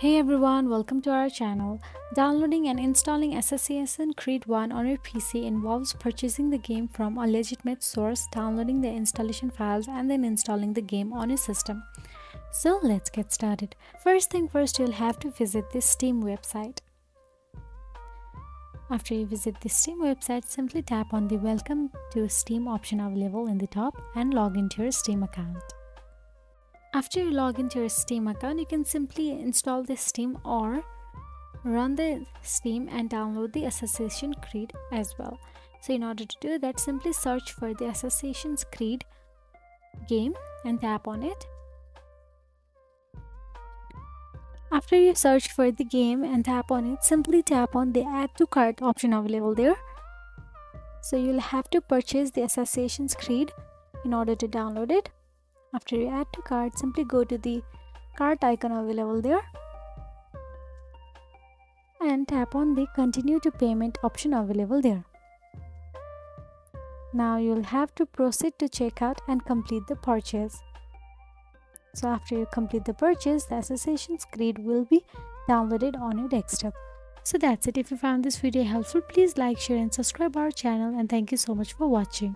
Hey everyone, welcome to our channel. Downloading and installing Assassin's Creed 1 on your PC involves purchasing the game from a legitimate source, downloading the installation files, and then installing the game on your system. So let's get started. First thing first, you'll have to visit the Steam website. After you visit the Steam website, simply tap on the Welcome to Steam option available in the top and log into your Steam account. After you log into your Steam account, you can simply install the Steam or run the Steam and download the Assassin's Creed as well. So in order to do that, simply search for the Assassin's Creed game and tap on it. After you search for the game and tap on it, simply tap on the Add to Cart option available there. So you'll have to purchase the Assassin's Creed in order to download it. After you add to cart, simply go to the cart icon available there and tap on the continue to payment option available there. Now you'll have to proceed to checkout and complete the purchase. So after you complete the purchase, the Assassin's Creed will be downloaded on your desktop. So that's it. If you found this video helpful, please like, share and subscribe our channel, and thank you so much for watching.